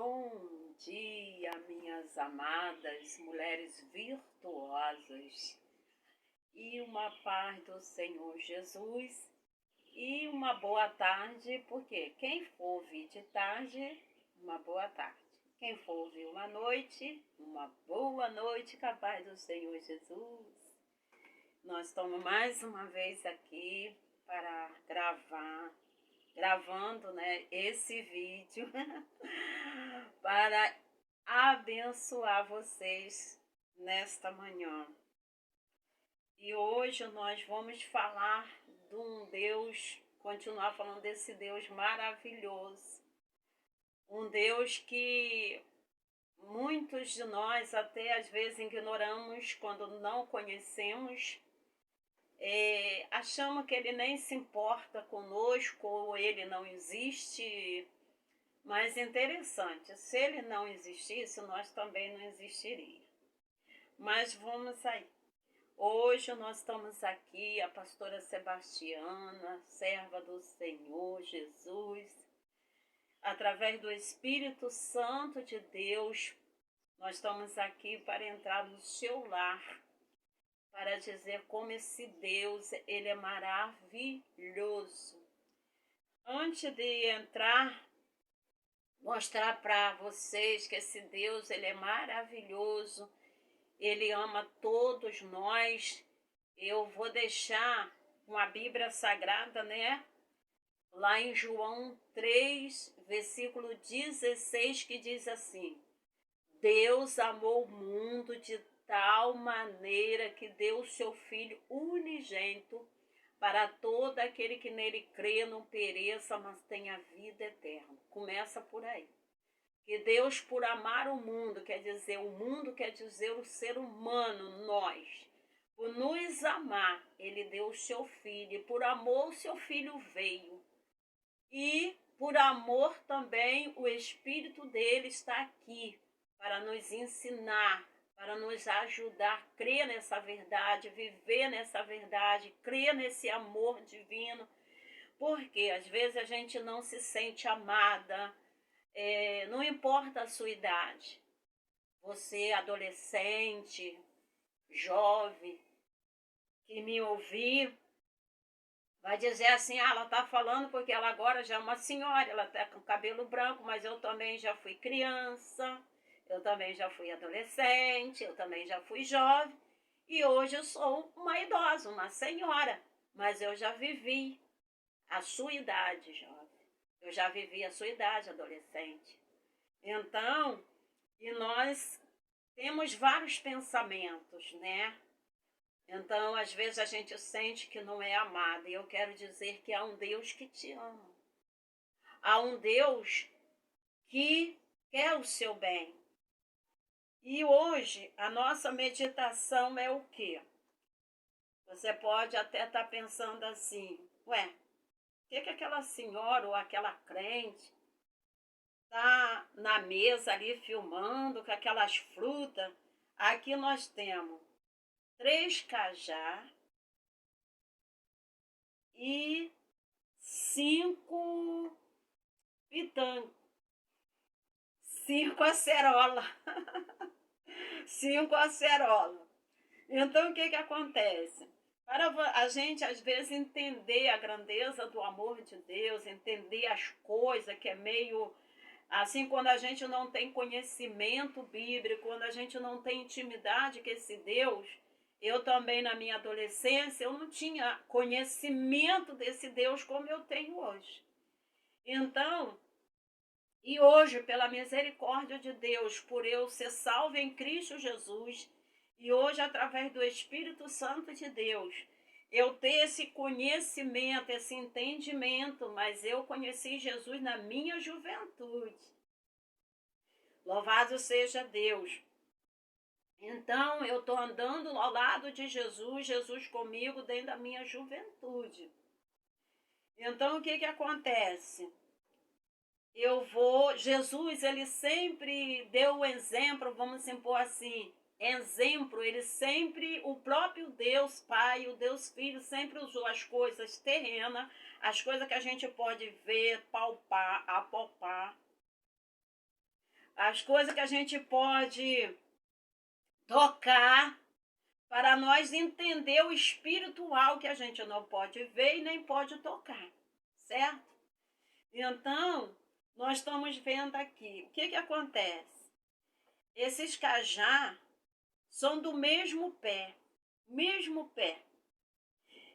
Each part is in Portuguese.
Bom dia, minhas amadas mulheres virtuosas, e uma paz do Senhor Jesus, e uma boa tarde, porque quem for ouvir de tarde, uma boa tarde. Quem for ouvir uma boa noite, com a paz do Senhor Jesus. Nós estamos mais uma vez aqui para gravando, né, esse vídeo para abençoar vocês nesta manhã. E hoje nós vamos falar de um Deus, continuar falando desse Deus maravilhoso, um Deus que muitos de nós até às vezes ignoramos quando não conhecemos. Achamos que ele nem se importa conosco ou ele não existe, mas interessante, se ele não existisse, nós também não existiríamos. Mas vamos aí. Hoje nós estamos aqui, a pastora Sebastiana, serva do Senhor Jesus, através do Espírito Santo de Deus, nós estamos aqui para entrar no seu lar, para dizer como esse Deus, ele é maravilhoso. Antes de entrar, mostrar para vocês que esse Deus, ele é maravilhoso, ele ama todos nós. Eu vou deixar uma Bíblia Sagrada, né? Lá em João 3, versículo 16, que diz assim: Deus amou o mundo de tal maneira que deu o seu Filho unigênito para todo aquele que nele crê, não pereça, mas tenha vida eterna. Começa por aí. Que Deus, por amar o mundo quer dizer o ser humano, nós. Por nos amar, ele deu o seu Filho. E por amor, o seu Filho veio. E por amor também, o Espírito dele está aqui para nos ensinar, para nos ajudar a crer nessa verdade, viver nessa verdade, crer nesse amor divino. Porque às vezes a gente não se sente amada, não importa a sua idade. Você, adolescente, jovem, que me ouvir, vai dizer assim: ela está falando porque ela agora já é uma senhora, ela está com cabelo branco, mas eu também já fui criança, eu também já fui adolescente, eu também já fui jovem, e hoje eu sou uma idosa, uma senhora, mas eu já vivi a sua idade, jovem. Eu já vivi a sua idade, adolescente. Então, e nós temos vários pensamentos, né? Então, às vezes a gente sente que não é amada. E eu quero dizer que há um Deus que te ama. Há um Deus que quer o seu bem. E hoje a nossa meditação é o quê? Você pode até estar pensando assim: ué, o que aquela senhora ou aquela crente tá na mesa ali filmando com aquelas frutas? Aqui nós temos 3 cajá e 5 pitanga, 5 acerola, 5 acerola. Então o que acontece? Para a gente às vezes entender a grandeza do amor de Deus, entender as coisas que é meio assim, quando a gente não tem conhecimento bíblico, quando a gente não tem intimidade com esse Deus. Eu também, na minha adolescência, eu não tinha conhecimento desse Deus como eu tenho hoje. Então, e hoje, pela misericórdia de Deus, por eu ser salva em Cristo Jesus, e hoje, através do Espírito Santo de Deus, eu ter esse conhecimento, esse entendimento, mas eu conheci Jesus na minha juventude. Louvado seja Deus. Então, eu estou andando ao lado de Jesus, Jesus comigo dentro da minha juventude. Então, o que acontece? Jesus, ele sempre deu o exemplo, vamos impor assim, ele sempre, o próprio Deus Pai, o Deus Filho, sempre usou as coisas terrenas, as coisas que a gente pode ver, palpar, apalpar, as coisas que a gente pode tocar, para nós entender o espiritual que a gente não pode ver e nem pode tocar, certo? Então, nós estamos vendo aqui, o que acontece? Esses cajá são do mesmo pé, mesmo pé.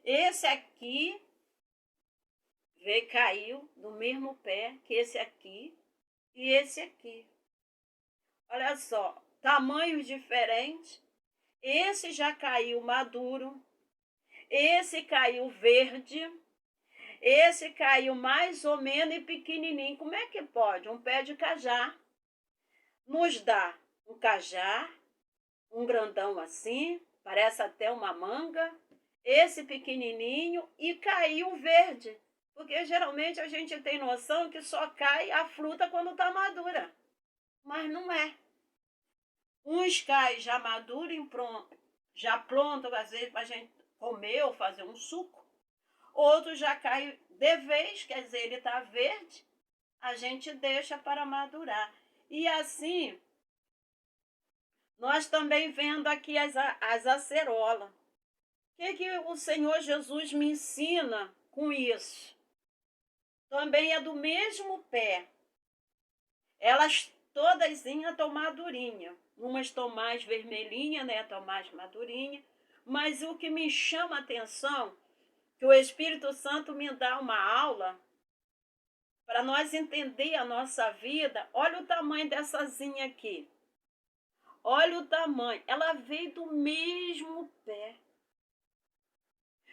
Esse aqui caiu do mesmo pé que esse aqui e esse aqui. Olha só, tamanhos diferentes. Esse já caiu maduro, esse caiu verde, esse caiu mais ou menos e pequenininho. Como é que pode? Um pé de cajá nos dá um cajá, um grandão assim, parece até uma manga, esse pequenininho e caiu verde. Porque geralmente a gente tem noção que só cai a fruta quando está madura. Mas não é. Uns caem já maduro, já pronto, às vezes, para a gente comer ou fazer um suco. Outros já caem de vez, quer dizer, ele está verde, a gente deixa para madurar. E assim, nós também vendo aqui as acerolas. O que o Senhor Jesus me ensina com isso? Também é do mesmo pé. Elas todas estão madurinhas. Umas estão mais vermelhinhas, né? Estão mais madurinhas. Mas o que me chama a atenção, que o Espírito Santo me dá uma aula para nós entender a nossa vida. Olha o tamanho dessazinha aqui. Olha o tamanho. Ela veio do mesmo pé.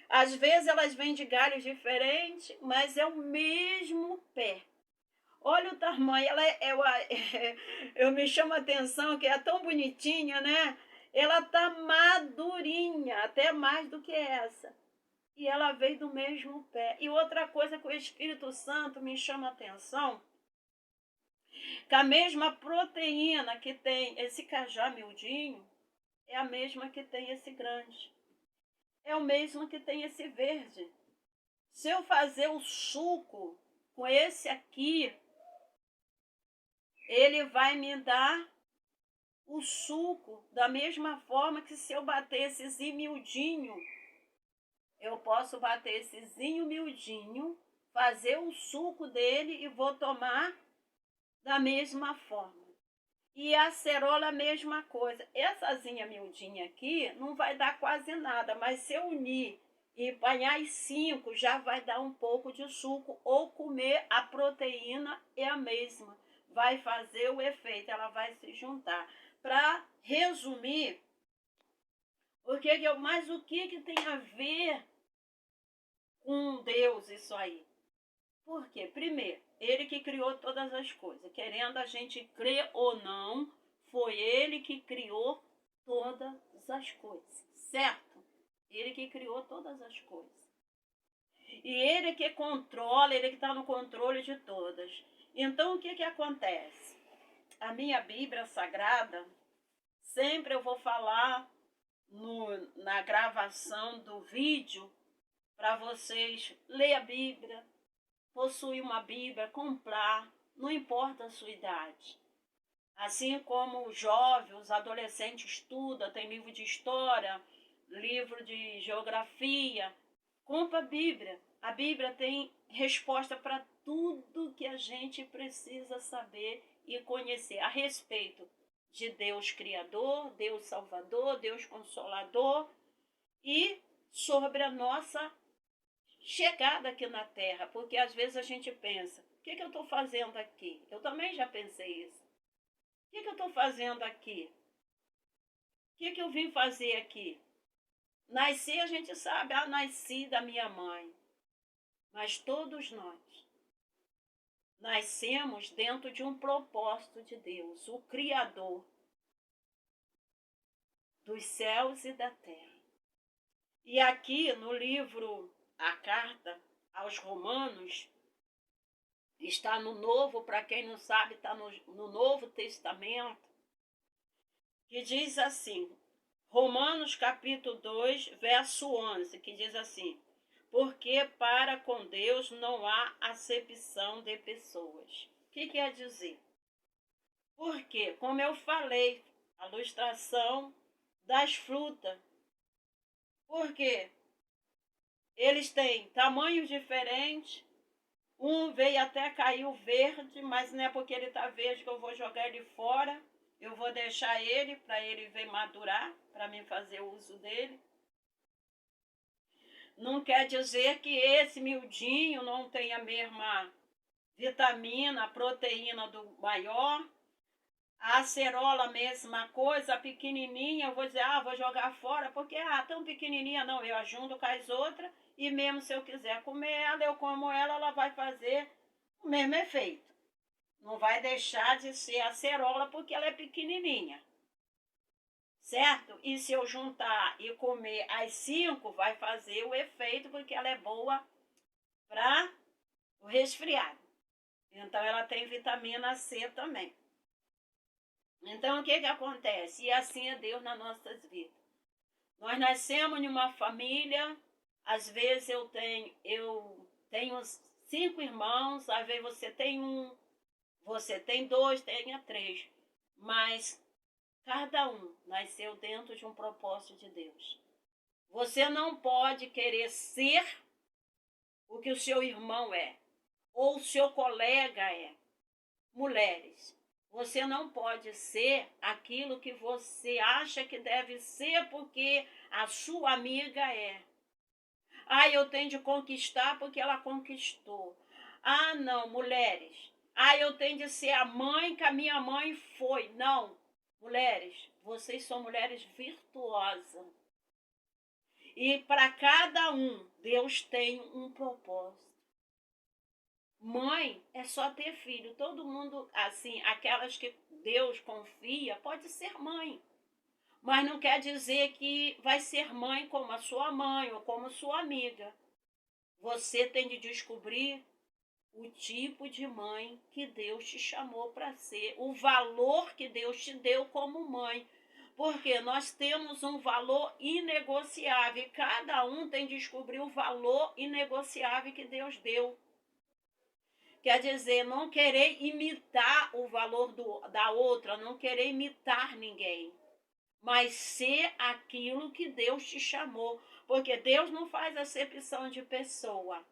Às vezes elas vêm de galhos diferentes, mas é o mesmo pé. Olha o tamanho, eu me chamo a atenção que é tão bonitinha, né? Ela tá madurinha, até mais do que essa. E ela veio do mesmo pé. E outra coisa que o Espírito Santo me chama a atenção, que a mesma proteína que tem esse cajá miudinho, é a mesma que tem esse grande. É o mesmo que tem esse verde. Se eu fazer o suco com esse aqui, ele vai me dar o suco da mesma forma que se eu bater essezinho miudinho, eu posso bater essezinho miudinho, fazer o suco dele e vou tomar da mesma forma. E a acerola a mesma coisa. Essazinha miudinha aqui não vai dar quase nada, mas se eu unir e apanhar as 5, já vai dar um pouco de suco, ou comer a proteína é a mesma. Vai fazer o efeito, ela vai se juntar. Para resumir, mas o que tem a ver com Deus isso aí? Por quê? Primeiro, ele que criou todas as coisas. Querendo a gente crer ou não, foi ele que criou todas as coisas, certo? Ele que criou todas as coisas. E ele que controla, ele que está no controle de todas. Então, o que acontece? A minha Bíblia Sagrada, sempre eu vou falar na gravação do vídeo, para vocês ler a Bíblia, possuir uma Bíblia, comprar, não importa a sua idade. Assim como os jovens, os adolescentes estudam, tem livro de história, livro de geografia, compra a Bíblia. A Bíblia tem resposta para tudo que a gente precisa saber e conhecer a respeito de Deus Criador, Deus Salvador, Deus Consolador e sobre a nossa chegada aqui na Terra, porque às vezes a gente pensa, o que eu estou fazendo aqui? Eu também já pensei isso. O que eu estou fazendo aqui? O que eu vim fazer aqui? Nasci, a gente sabe, nasci da minha mãe. Mas todos nós nascemos dentro de um propósito de Deus, o Criador dos céus e da terra. E aqui no livro, a carta aos Romanos, está no Novo, para quem não sabe, está no Novo Testamento, que diz assim, Romanos capítulo 2, verso 11, que diz assim, porque para com Deus não há acepção de pessoas. O que quer dizer? Porque, como eu falei, a ilustração das frutas. Porque eles têm tamanhos diferentes. Um veio até cair o verde, mas não é porque ele está verde que eu vou jogar ele fora. Eu vou deixar ele para ele ver madurar, para mim fazer uso dele. Não quer dizer que esse miudinho não tenha a mesma vitamina, proteína do maior. A acerola, mesma coisa, a pequenininha, eu vou dizer, vou jogar fora, porque, tão pequenininha não, eu ajunto com as outras, e mesmo se eu quiser comer ela, eu como ela, ela vai fazer o mesmo efeito. Não vai deixar de ser acerola, porque ela é pequenininha, certo? E se eu juntar e comer as 5, vai fazer o efeito, porque ela é boa para o resfriado. Então, ela tem vitamina C também. Então, o que acontece? E assim é Deus nas nossas vidas. Nós nascemos em uma família, às vezes eu tenho 5 irmãos, às vezes você tem 1, você tem 2, tenha 3, mas cada um nasceu dentro de um propósito de Deus. Você não pode querer ser o que o seu irmão é, ou o seu colega é. Mulheres, você não pode ser aquilo que você acha que deve ser porque a sua amiga é. Eu tenho de conquistar porque ela conquistou. Não, mulheres. Eu tenho de ser a mãe que a minha mãe foi. Não, mulheres, vocês são mulheres virtuosas. E para cada um, Deus tem um propósito. Mãe é só ter filho. Todo mundo, assim, aquelas que Deus confia, pode ser mãe. Mas não quer dizer que vai ser mãe como a sua mãe ou como sua amiga. Você tem de descobrir o tipo de mãe que Deus te chamou para ser, o valor que Deus te deu como mãe. Porque nós temos um valor inegociável. Cada um tem de descobrir o valor inegociável que Deus deu. Quer dizer, não querer imitar o valor da outra, não querer imitar ninguém, mas ser aquilo que Deus te chamou, porque Deus não faz acepção de pessoa.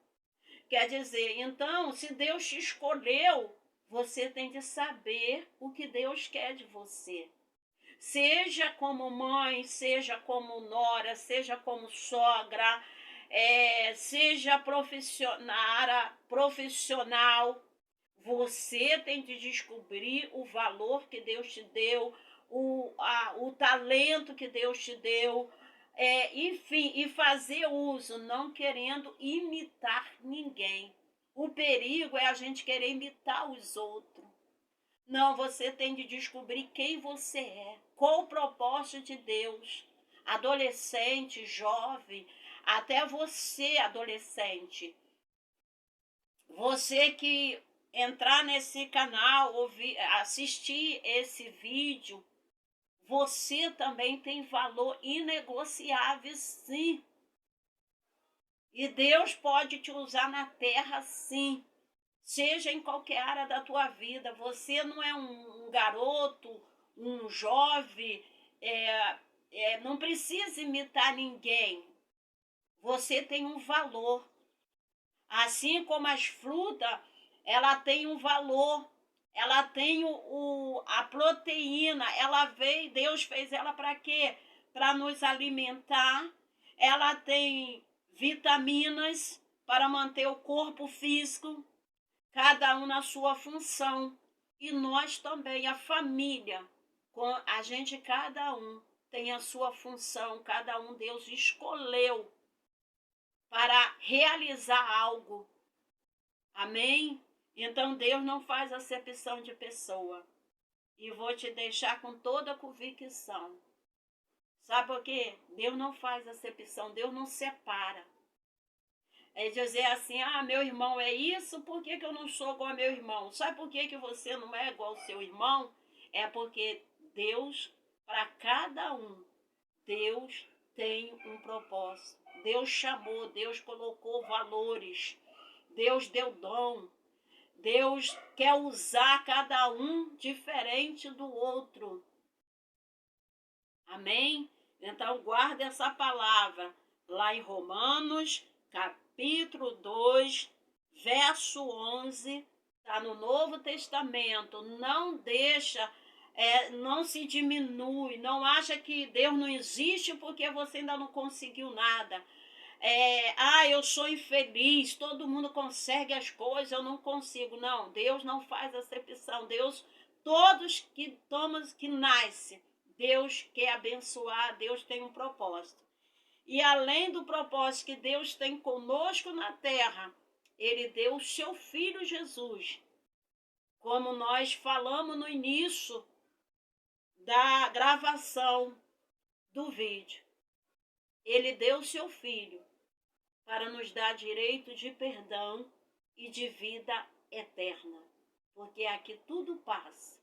Quer dizer, então, se Deus te escolheu, você tem de saber o que Deus quer de você. Seja como mãe, seja como nora, seja como sogra, seja profissional, você tem de descobrir o valor que Deus te deu, o talento que Deus te deu, enfim, e fazer uso, não querendo imitar ninguém. O perigo é a gente querer imitar os outros. Não, você tem de descobrir quem você é, qual o propósito de Deus. Adolescente, jovem, até você, adolescente. Você que entrar nesse canal, assistir esse vídeo, você também tem valor inegociável, sim. E Deus pode te usar na terra, sim. Seja em qualquer área da tua vida. Você não é um garoto, um jovem, não precisa imitar ninguém. Você tem um valor. Assim como as frutas, ela tem um valor. Ela tem a proteína. Deus fez ela para quê? Para nos alimentar. Ela tem vitaminas para manter o corpo físico, cada um na sua função. E nós também, a família, a gente, cada um tem a sua função, cada um Deus escolheu para realizar algo. Amém? Então Deus não faz acepção de pessoa. E vou te deixar com toda a convicção. Sabe por quê? Deus não faz acepção, Deus não separa. É dizer assim, meu irmão é isso, por que eu não sou igual ao meu irmão? Sabe por que você não é igual ao seu irmão? É porque Deus, para cada um, Deus tem um propósito. Deus chamou, Deus colocou valores, Deus deu dom, Deus quer usar cada um diferente do outro. Amém? Então, guarda essa palavra lá em Romanos, capítulo 2, verso 11. Está no Novo Testamento. Não deixa, não se diminui. Não acha que Deus não existe porque você ainda não conseguiu nada. Eu sou infeliz, todo mundo consegue as coisas, eu não consigo. Não, Deus não faz acepção. Deus, todos que nascem, Deus quer abençoar, Deus tem um propósito. E além do propósito que Deus tem conosco na terra, Ele deu o seu Filho Jesus. Como nós falamos no início da gravação do vídeo. Ele deu o seu Filho para nos dar direito de perdão e de vida eterna. Porque aqui tudo passa,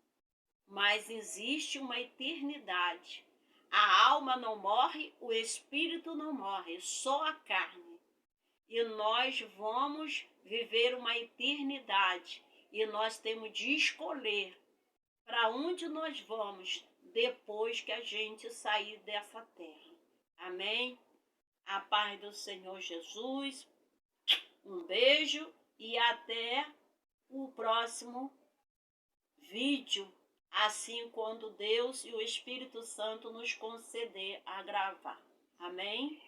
mas existe uma eternidade. A alma não morre, o espírito não morre, só a carne. E nós vamos viver uma eternidade. E nós temos de escolher para onde nós vamos depois que a gente sair dessa terra. Amém? A paz do Senhor Jesus. Um beijo e até o próximo vídeo. Assim, quando Deus e o Espírito Santo nos conceder a gravar. Amém?